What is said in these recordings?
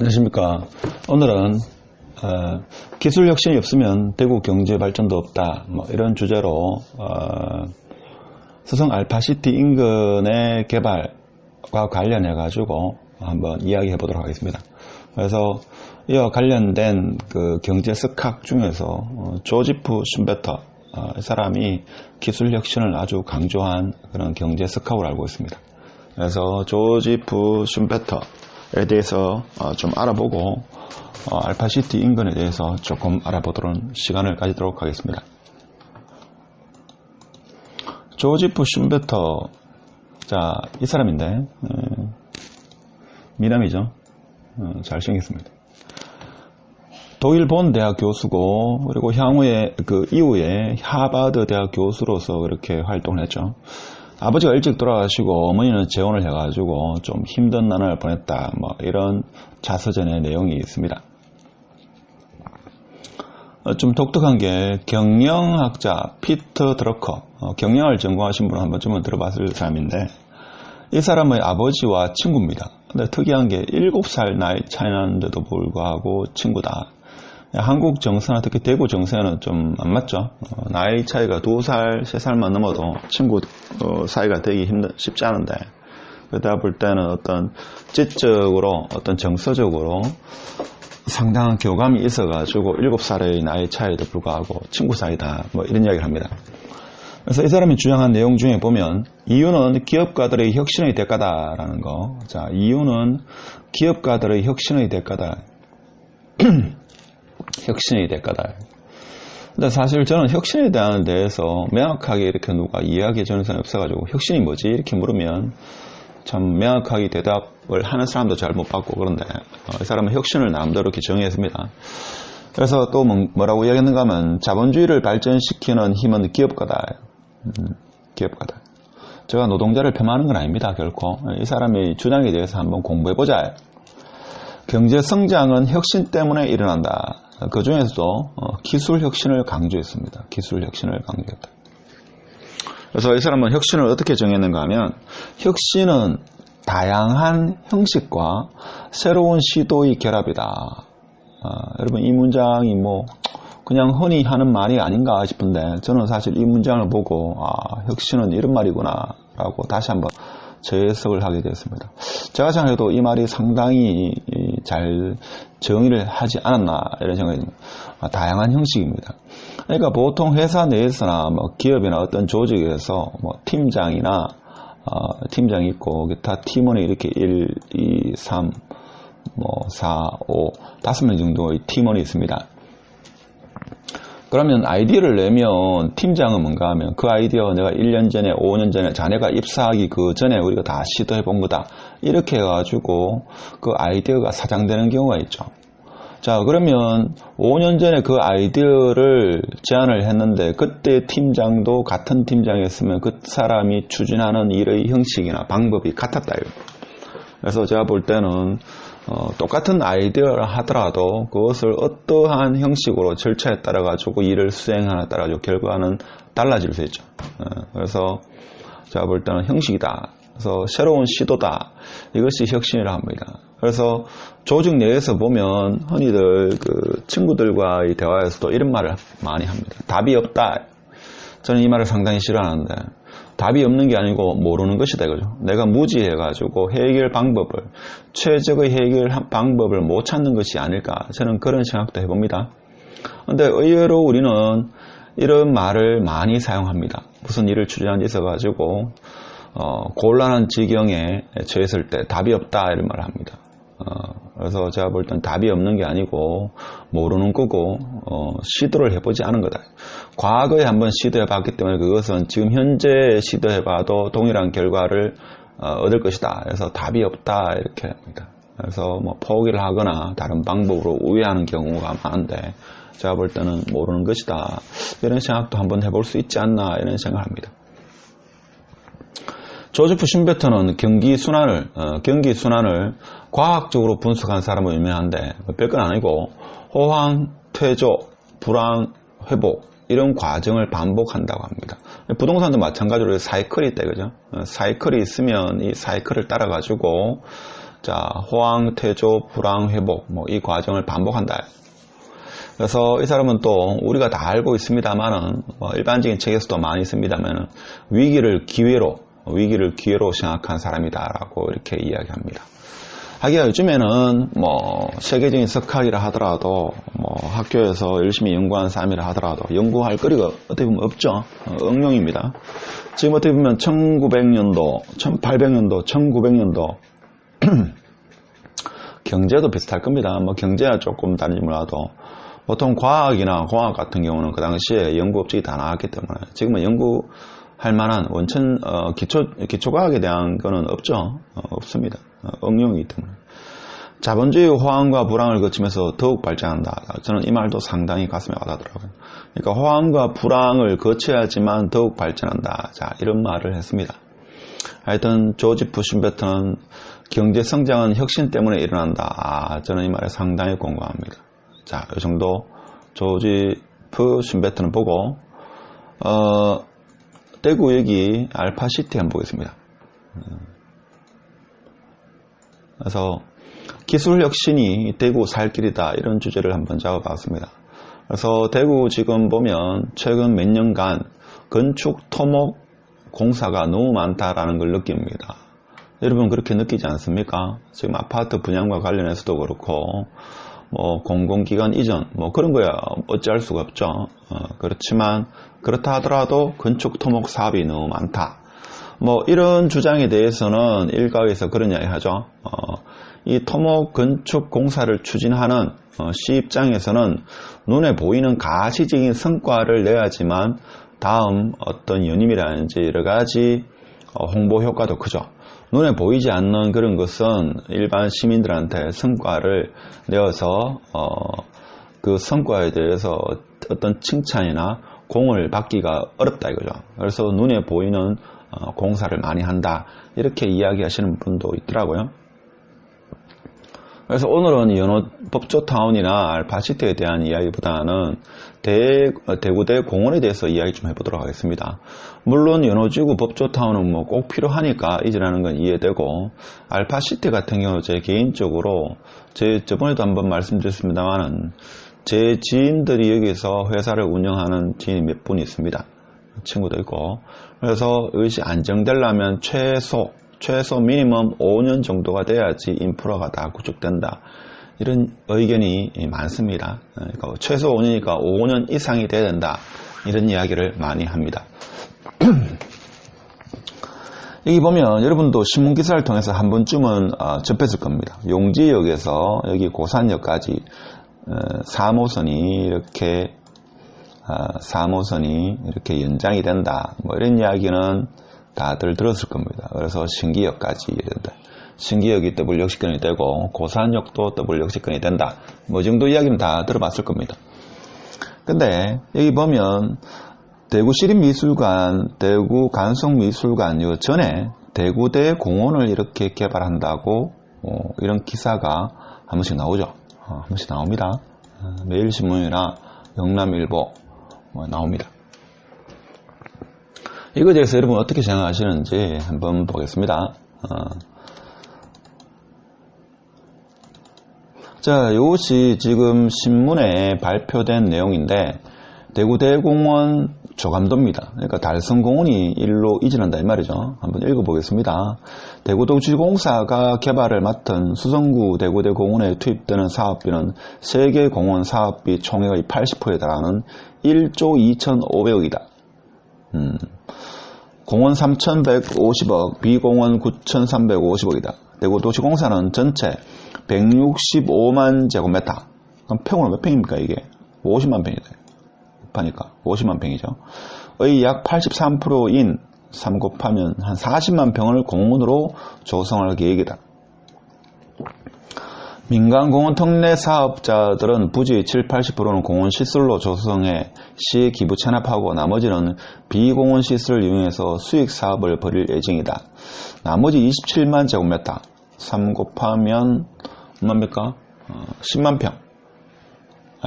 안녕하십니까. 오늘은 기술 혁신이 없으면 대구 경제 발전도 없다, 이런 주제로 서성 알파시티 인근의 개발과 관련해 가지고 한번 이야기해 보도록 하겠습니다. 그래서 이와 관련된 그 경제 스캅 중에서 조지프 슌베터 이 사람이 기술 혁신을 아주 강조한 그런 경제 스캅을 알고 있습니다. 그래서 조지프 슌베터에 대해서 좀 알아보고 알파시티 인근에 대해서 조금 알아보도록 시간을 가지도록 하겠습니다. 조지프 슌베터, 자, 이 사람인데 미남이죠. 잘생겼습니다. 독일 본 대학 교수고, 그리고 이후에 하버드 대학 교수로서 그렇게 활동을 했죠. 아버지가 일찍 돌아가시고 어머니는 재혼을 해가지고 좀 힘든 나날을 보냈다, 이런 자서전의 내용이 있습니다. 좀 독특한 게 경영학자 피터 드러커, 경영을 전공하신 분은 한 번쯤은 들어봤을 사람인데, 이 사람의 아버지와 친구입니다. 근데 특이한 게 7살 나이 차이 나는데도 불구하고 친구다. 한국 정서나 특히 대구 정서에는 좀 안 맞죠. 나이 차이가 2살, 3살만 넘어도 친구 사이가 되기 쉽지 않은데, 그러다 볼 때는 어떤 지적으로, 어떤 정서적으로 상당한 교감이 있어가지고 7살의 나이 차이에도 불구하고 친구 사이다, 이런 이야기를 합니다. 그래서 이 사람이 주장한 내용 중에 보면, 이유는 기업가들의 혁신의 대가다라는 거. 자, 이유는 기업가들의 혁신의 대가다. 혁신의 대가다. 근데 사실 저는 혁신에 대한 대해서 명확하게 이렇게 누가 이야기해 주는 사람이 없어가지고, 혁신이 뭐지? 이렇게 물으면 참 명확하게 대답을 하는 사람도 잘 못 받고, 그런데 이 사람은 혁신을 나름대로 이렇게 정의했습니다. 그래서 또 뭐라고 이야기했는가 하면, 자본주의를 발전시키는 힘은 기업가다. 기업가다. 제가 노동자를 폄하하는 건 아닙니다, 결코. 이 사람의 주장에 대해서 한번 공부해보자. 경제 성장은 혁신 때문에 일어난다. 그 중에서도 기술 혁신을 강조했습니다. 기술 혁신을 강조했다. 그래서 이 사람은 혁신을 어떻게 정했는가 하면, 혁신은 다양한 형식과 새로운 시도의 결합이다. 여러분, 이 문장이 그냥 흔히 하는 말이 아닌가 싶은데, 저는 사실 이 문장을 보고 혁신은 이런 말이구나 라고 다시 한번 재해석을 하게 되었습니다. 제가 생각해도 이 말이 상당히 잘 정의를 하지 않았나 이런 생각이 듭니다. 다양한 형식입니다. 그러니까 보통 회사 내에서나 기업이나 어떤 조직에서 팀장이나 팀장이 있고 기타 팀원이 이렇게 1, 2, 3, 4, 5, 5명 정도의 팀원이 있습니다. 그러면 아이디어를 내면 팀장은 뭔가 하면, 그 아이디어 내가 1년 전에, 5년 전에, 자네가 입사하기 그 전에 우리가 다 시도해 본 거다. 이렇게 해가지고 그 아이디어가 사장되는 경우가 있죠. 자, 그러면 5년 전에 그 아이디어를 제안을 했는데, 그때 팀장도 같은 팀장이었으면 그 사람이 추진하는 일의 형식이나 방법이 같았다. 그래서 제가 볼 때는 똑같은 아이디어를 하더라도 그것을 어떠한 형식으로 절차에 따라 가지고 일을 수행하느냐에 따라 가지고 결과는 달라질 수 있죠. 그래서 제가 볼 때는 형식이다. 그래서 새로운 시도다. 이것이 혁신이라 합니다. 그래서 조직 내에서 보면 흔히들 그 친구들과의 대화에서도 이런 말을 많이 합니다. 답이 없다. 저는 이 말을 상당히 싫어하는데, 답이 없는 게 아니고 모르는 것이다 이거죠. 내가 무지해가지고 해결 방법을, 최적의 해결 방법을 못 찾는 것이 아닐까, 저는 그런 생각도 해봅니다. 그런데 의외로 우리는 이런 말을 많이 사용합니다. 무슨 일을 추진한 데 있어가지고 곤란한 지경에 처했을 때 답이 없다 이런 말을 합니다. 그래서 제가 볼 땐 답이 없는 게 아니고 모르는 거고, 시도를 해보지 않은 거다. 과거에 한번 시도해봤기 때문에 그것은 지금 현재 시도해봐도 동일한 결과를 얻을 것이다. 그래서 답이 없다 이렇게 합니다. 그래서 포기를 하거나 다른 방법으로 우회하는 경우가 많은데, 제가 볼 때는 모르는 것이다. 이런 생각도 한번 해볼 수 있지 않나 이런 생각을 합니다. 조지프 슌베터는 경기 순환을 과학적으로 분석한 사람은 유명한데, 별건 아니고 호황, 퇴조, 불황, 회복 이런 과정을 반복한다고 합니다. 부동산도 마찬가지로 사이클이 있다 이거죠. 사이클이 있으면 이 사이클을 따라 가지고 자, 호황, 태조, 불황, 회복, 뭐 이 과정을 반복한다. 그래서 이 사람은 또 우리가 다 알고 있습니다만은 일반적인 책에서도 많이 있습니다만은 위기를 기회로 생각한 사람이다라고 이렇게 이야기합니다. 하기야 요즘에는 뭐 세계적인 석학이라 하더라도 뭐 학교에서 열심히 연구하는 사람이라 하더라도 연구할 거리가 어떻게 보면 없죠. 응용입니다. 지금 어떻게 보면 1900년도, 1800년도, 1900년도 경제도 비슷할 겁니다. 뭐 경제야 조금 다른지 몰라도 보통 과학이나 공학 같은 경우는 그 당시에 연구 업적이 다 나왔기 때문에 지금은 연구할 만한 원천 기초과학에 대한 거는 없죠. 없습니다. 응용이기 때문에. 자본주의 호황과 불황을 거치면서 더욱 발전한다. 저는 이 말도 상당히 가슴에 와닿더라고요. 그러니까 호황과 불황을 거쳐야지만 더욱 발전한다. 자, 이런 말을 했습니다. 하여튼 조지 프 슌베트는 경제 성장은 혁신 때문에 일어난다. 저는 이 말에 상당히 공감합니다. 자, 이 정도 조지 프 슌베트는 보고 대구 여기 알파시티 한번 보겠습니다. 그래서 기술 혁신이 대구 살 길이다 이런 주제를 한번 잡아봤습니다. 그래서 대구 지금 보면 최근 몇 년간 건축 토목 공사가 너무 많다라는 걸 느낍니다. 여러분 그렇게 느끼지 않습니까? 지금 아파트 분양과 관련해서도 그렇고 뭐 공공기관 이전 뭐 그런 거야 어찌할 수가 없죠. 그렇지만 그렇다 하더라도 건축 토목 사업이 너무 많다. 뭐 이런 주장에 대해서는 일각에서 그런 이야기 하죠. 이 토목 건축 공사를 추진하는 시 입장에서는 눈에 보이는 가시적인 성과를 내야지만 다음 어떤 연임이라든지 여러 가지 홍보 효과도 크죠. 눈에 보이지 않는 그런 것은 일반 시민들한테 성과를 내어서 그 성과에 대해서 어떤 칭찬이나 공을 받기가 어렵다 이거죠. 그래서 눈에 보이는 공사를 많이 한다 이렇게 이야기하시는 분도 있더라고요. 그래서 오늘은 연호 법조타운이나 알파시티에 대한 이야기보다는 대구대 공원에 대해서 이야기 좀 해보도록 하겠습니다. 물론 연호지구 법조타운은 뭐 꼭 필요하니까 이전하는 건 이해되고 알파시티 같은 경우 제 개인적으로 저번에도 한번 말씀드렸습니다만은 제 지인들이 여기서 회사를 운영하는 지인이 몇 분 있습니다. 친구도 있고 그래서 이것이 안정되려면 최소 미니멈 5년 정도가 돼야지 인프라가 다 구축된다. 이런 의견이 많습니다. 그러니까 최소 5년이니까 5년 이상이 돼야 된다. 이런 이야기를 많이 합니다. 여기 보면 여러분도 신문기사를 통해서 한 번쯤은 접했을 겁니다. 용지역에서 여기 고산역까지 4호선이 이렇게 연장이 된다. 뭐 이런 이야기는 다들 들었을 겁니다. 그래서 신기역까지 된다. 신기역이 더블 역시권이 되고 고산역도 더블 역시권이 된다. 뭐 정도 이야기는 다 들어봤을 겁니다. 근데 여기 보면 대구 시립미술관, 대구 간성미술관 요 전에 대구대 공원을 이렇게 개발한다고 이런 기사가 한 번씩 나오죠. 한 번씩 나옵니다. 매일신문이나 영남일보 나옵니다. 이거에 대해서 여러분 어떻게 생각하시는지 한번 보겠습니다. 자, 이것이 지금 신문에 발표된 내용인데 대구대공원 조감도입니다. 그러니까 달성공원이 일로 이전한다 이 말이죠. 한번 읽어보겠습니다. 대구도시공사가 개발을 맡은 수성구 대구대공원에 투입되는 사업비는 세계 공원 사업비 총액의 80%에 달하는 1조 2,500억이다. 공원 3,150억, 비공원 9,350억이다. 대구도시공사는 전체 165만 제곱미터. 그럼 평으로 몇 평입니까 이게? 50만 평이다. 하니까 50만 평이죠. 의 약 83%인 3 곱하면 한 40만 평을 공원으로 조성할 계획이다. 민간공원 특례 사업자들은 부지의 7-80%는 공원 시설로 조성해 시에 기부 체납하고 나머지는 비공원 시설을 이용해서 수익 사업을 벌일 예정이다. 나머지 27만 제곱미터 3 곱하면 얼마입니까? 10만 평.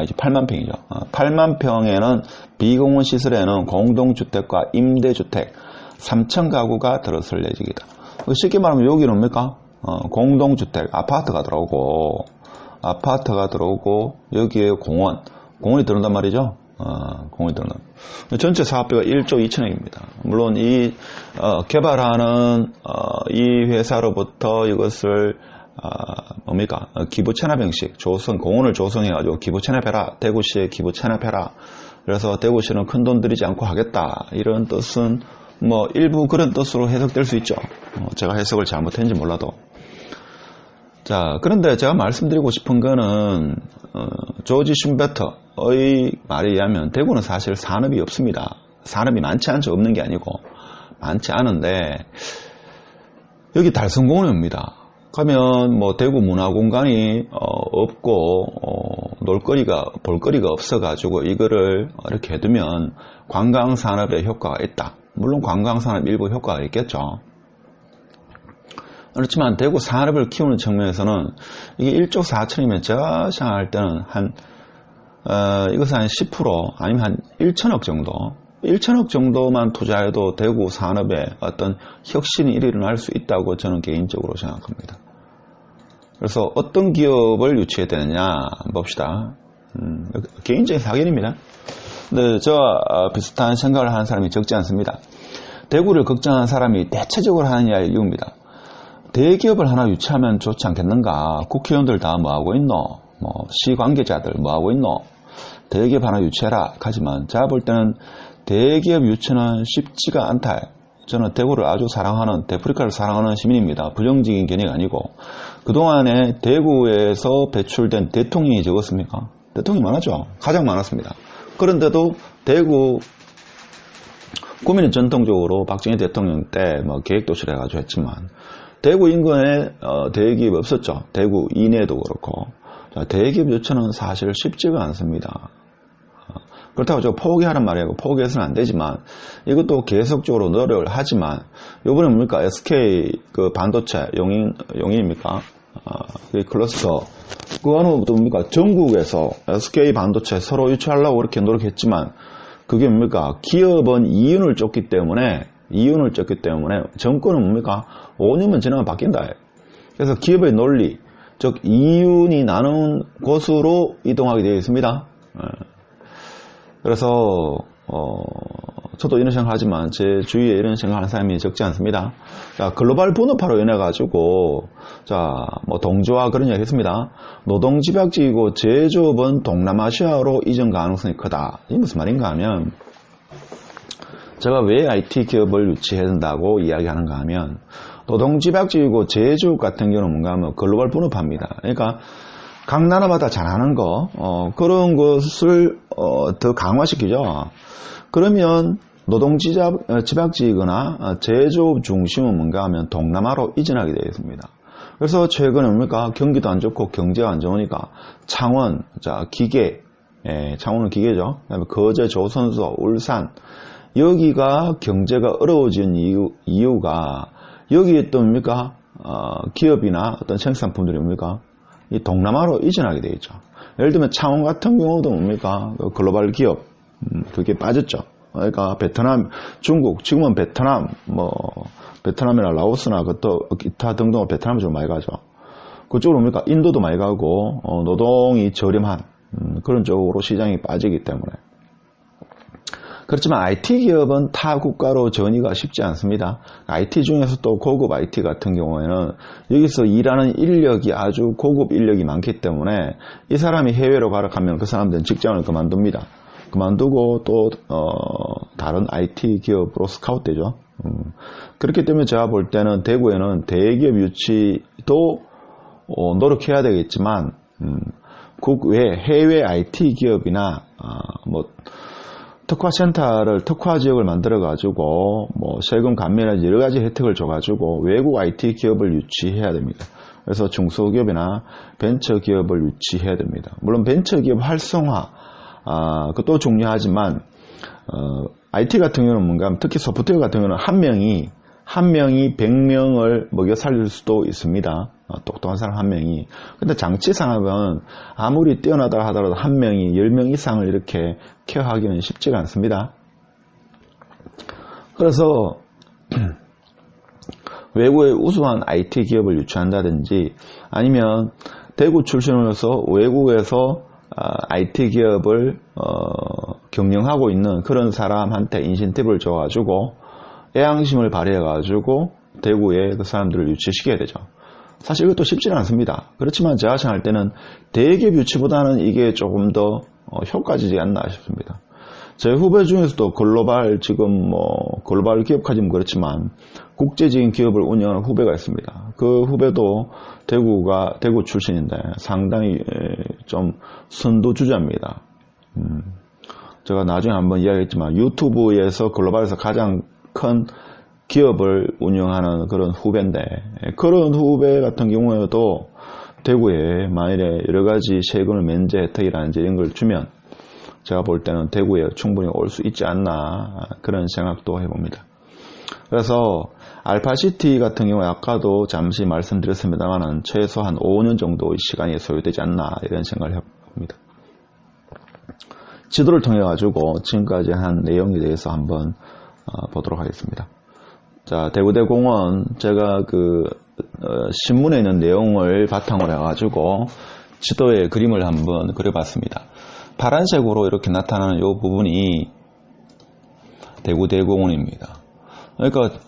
이제 8만 평이죠. 8만 평에는 비공원 시설에는 공동주택과 임대주택 3,000가구가 들어설 예정이다. 쉽게 말하면 여기는 뭡니까? 공동주택, 아파트가 들어오고, 여기에 공원이 들어온단 말이죠. 공원이 들어온다. 전체 사업비가 1조 2천억입니다. 물론 이 개발하는 이 회사로부터 이것을 기부 체납 형식, 공원을 조성해가지고 기부 체납해라, 대구시에 기부 체납해라. 그래서 대구시는 큰 돈 들이지 않고 하겠다. 이런 뜻은 일부 그런 뜻으로 해석될 수 있죠. 제가 해석을 잘못했는지 몰라도. 자, 그런데 제가 말씀드리고 싶은 거는 조지 슌베터의 말에 의하면 대구는 사실 산업이 없습니다. 산업이 많지 않죠. 없는 게 아니고 많지 않은데 여기 달성공원이 옵니다. 가면 대구 문화공간이 없고 볼거리가 없어가지고 이거를 이렇게 해두면 관광산업에 효과가 있다. 물론 관광산업 일부 효과가 있겠죠. 그렇지만 대구 산업을 키우는 측면에서는 이게 1조 4천이면 제가 생각할 때는 이것은 한 10% 아니면 한 1천억 정도 1천억 정도만 투자해도 대구 산업에 어떤 혁신이 일어날 수 있다고 저는 개인적으로 생각합니다. 그래서 어떤 기업을 유치해야 되느냐 봅시다. 개인적인 사견입니다. 근데 저와 비슷한 생각을 하는 사람이 적지 않습니다. 대구를 걱정하는 사람이 대체적으로 하는 이유입니다. 대기업을 하나 유치하면 좋지 않겠는가? 국회의원들 다 뭐하고 있노? 시 관계자들 뭐하고 있노? 대기업 하나 유치해라. 하지만 제가 볼 때는 대기업 유치는 쉽지가 않다. 저는 대구를 아주 사랑하는, 데프리카를 사랑하는 시민입니다. 부정적인 견해가 아니고. 그동안에 대구에서 배출된 대통령이 적었습니까? 대통령이 많았죠. 가장 많았습니다. 그런데도 대구 구민은 전통적으로 박정희 대통령 때 계획도시를 해가지고 했지만 대구 인근에 대기업이 없었죠. 대구 이내도 그렇고. 자, 대기업 유치는 사실 쉽지가 않습니다. 그렇다고 저 포기하는 말이 아니고 포기해서는 안 되지만 이것도 계속적으로 노력을 하지만 요번에 뭡니까? SK 그 반도체 용인입니까? 그 클러스터 그거는 또 뭡니까? 전국에서 SK 반도체 서로 유치하려고 그렇게 노력했지만 그게 뭡니까? 기업은 이윤을 쫓기 때문에 정권은 뭡니까? 5년만 지나면 바뀐다. 그래서 기업의 논리, 즉 이윤이 나는 곳으로 이동하게 되어 있습니다. 그래서 저도 이런 생각을 하지만 제 주위에 이런 생각하는 사람이 적지 않습니다. 자, 글로벌 분업화로 인해 가지고 동조화 그런 이야기 했습니다. 노동집약직이고 제조업은 동남아시아로 이전 가능성이 크다. 이게 무슨 말인가 하면 제가 왜 IT 기업을 유치해야 된다고 이야기하는가 하면 노동집약직이고 제조업 같은 경우는 뭔가 하면 글로벌 분업화입니다. 그러니까 각 나라마다 잘하는 거 그런 것을 더 강화시키죠. 그러면 노동집약직이거나 제조업 중심은 뭔가 하면 동남아로 이전하게 되어 있습니다. 그래서 최근에 뭡니까? 경기도 안 좋고 경제가 안 좋으니까 창원, 기계, 창원은 기계죠. 그다음에 거제, 조선소, 울산 여기가 경제가 어려워진 이유가 여기에 또 뭡니까? 기업이나 어떤 생산품들이 뭡니까? 이 동남아로 이전하게 되어 있죠. 예를 들면 창원 같은 경우도 뭡니까? 글로벌 기업 그게 빠졌죠. 그러니까 베트남, 중국, 지금은 베트남, 베트남이나 라오스나 또 기타 등등은 베트남이 좀 많이 가죠. 그쪽으로 뭡니까? 인도도 많이 가고 노동이 저렴한 그런 쪽으로 시장이 빠지기 때문에. 그렇지만 IT 기업은 타 국가로 전이가 쉽지 않습니다. IT 중에서 또 고급 IT 같은 경우에는 여기서 일하는 인력이 아주 고급 인력이 많기 때문에 이 사람이 해외로 가라 하면 그 사람들은 직장을 그만둡니다. 그만두고 또 다른 IT 기업으로 스카웃되죠. 그렇기 때문에 제가 볼 때는 대구에는 대기업 유치도 노력해야 되겠지만 국외 해외 IT 기업이나 특화 지역을 만들어 가지고 세금 감면이나 여러 가지 혜택을 줘 가지고 외국 IT 기업을 유치해야 됩니다. 그래서 중소기업이나 벤처기업을 유치해야 됩니다. 물론 벤처기업 활성화 그것도 중요하지만 IT 같은 경우는 뭔가 특히 소프트웨어 같은 경우는 한 명이 100명을 먹여 살릴 수도 있습니다. 똑똑한 사람 한 명이. 근데 장치 산업은 아무리 뛰어나다 하더라도 한 명이 10명 이상을 이렇게 케어하기는 쉽지가 않습니다. 그래서 외국의 우수한 IT 기업을 유치한다든지 아니면 대구 출신으로서 외국에서 IT 기업을 경영하고 있는 그런 사람한테 인센티브를 줘가지고 애양심을 발휘해가지고 대구에 그 사람들을 유치시켜야 되죠. 사실 이것도 쉽지는 않습니다. 그렇지만 제가 생각할 때는 대기업 유치보다는 이게 조금 더 효과지지 않나 싶습니다. 제 후배 중에서도 글로벌 글로벌 기업까지는 그렇지만 국제적인 기업을 운영하는 후배가 있습니다. 그 후배도 대구 출신인데 상당히 좀 선두주자입니다. 제가 나중에 한번 이야기했지만 유튜브에서 글로벌에서 가장 큰 기업을 운영하는 그런 후배인데, 그런 후배 같은 경우에도 대구에 만일에 여러 가지 세금을 면제 혜택이라든지 이런 걸 주면 제가 볼 때는 대구에 충분히 올 수 있지 않나 그런 생각도 해봅니다. 그래서 알파시티 같은 경우에 아까도 잠시 말씀드렸습니다만 최소한 5년 정도의 시간이 소요되지 않나 이런 생각을 해봅니다. 지도를 통해 가지고 지금까지 한 내용에 대해서 한번 보도록 하겠습니다. 자, 대구대공원 제가 신문에 있는 내용을 바탕으로 해가지고 지도의 그림을 한번 그려봤습니다. 파란색으로 이렇게 나타나는 이 부분이 대구대공원입니다. 그러니까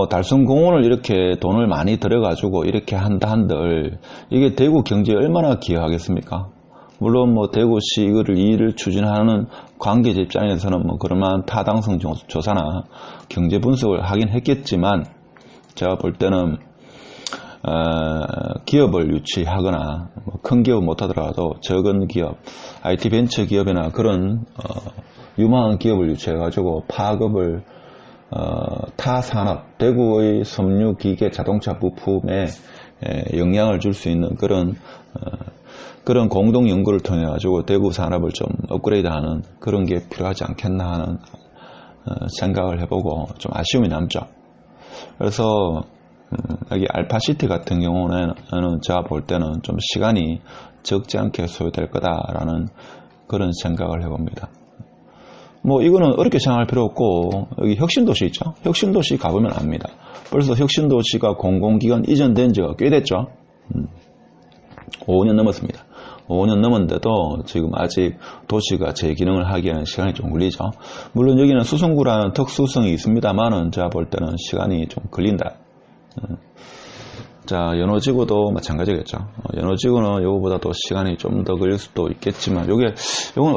달성공원을 이렇게 돈을 많이 들여가지고 이렇게 한다 한들 이게 대구 경제에 얼마나 기여하겠습니까? 물론 대구시 이거를 일을 추진하는 관계자 입장에서는 그러한 타당성 조사나 경제 분석을 하긴 했겠지만 제가 볼 때는 기업을 유치하거나 큰 기업 못하더라도 적은 기업, IT 벤처 기업이나 그런 유망한 기업을 유치해가지고 파급을 타 산업, 대구의 섬유, 기계, 자동차 부품에 영향을 줄 수 있는 그런 공동 연구를 통해 가지고 대구 산업을 좀 업그레이드하는 그런 게 필요하지 않겠나 하는 생각을 해보고 좀 아쉬움이 남죠. 그래서 여기 알파시티 같은 경우는 제가 볼 때는 좀 시간이 적지 않게 소요될 거다라는 그런 생각을 해봅니다. 이거는 어렵게 생각할 필요 없고 여기 혁신도시 있죠. 혁신도시 가보면 압니다. 벌써 혁신도시가 공공기관 이전된 지가 꽤 됐죠. 5년 넘었습니다. 5년 넘었는데도 지금 아직 도시가 제 기능을 하기에는 시간이 좀 걸리죠. 물론 여기는 수성구라는 특수성이 있습니다만은 제가 볼 때는 시간이 좀 걸린다. 자, 연호지구도 마찬가지겠죠. 연호지구는 이거보다도 시간이 좀 더 걸릴 수도 있겠지만 이건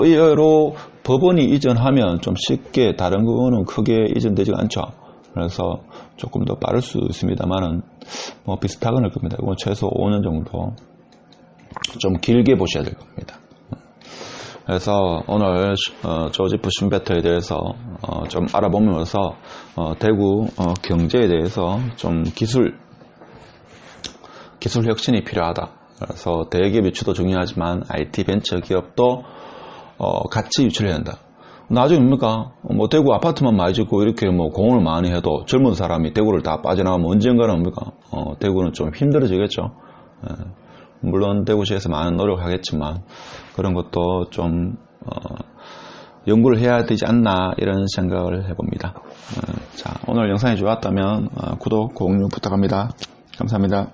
의외로 법원이 이전하면 좀 쉽게 다른 부분은 크게 이전되지가 않죠. 그래서 조금 더 빠를 수 있습니다만은 비슷하거나 겁니다. 이건 최소 5년 정도 좀 길게 보셔야 될 겁니다. 그래서 오늘 조지프 슌베터에 대해서 좀 알아보면서 대구 경제에 대해서 좀 기술 혁신이 필요하다. 그래서 대기업 유치도 중요하지만 IT 벤처 기업도 같이 유치를 해야 한다. 나중에 뭡니까? 대구 아파트만 많이 짓고 이렇게 공원을 많이 해도 젊은 사람이 대구를 다 빠져나가면 언젠가는 뭡니까? 대구는 좀 힘들어지겠죠. 물론 대구시에서 많은 노력을 하겠지만 그런 것도 좀 연구를 해야 되지 않나 이런 생각을 해봅니다. 자, 오늘 영상이 좋았다면 구독, 공유 부탁합니다. 감사합니다.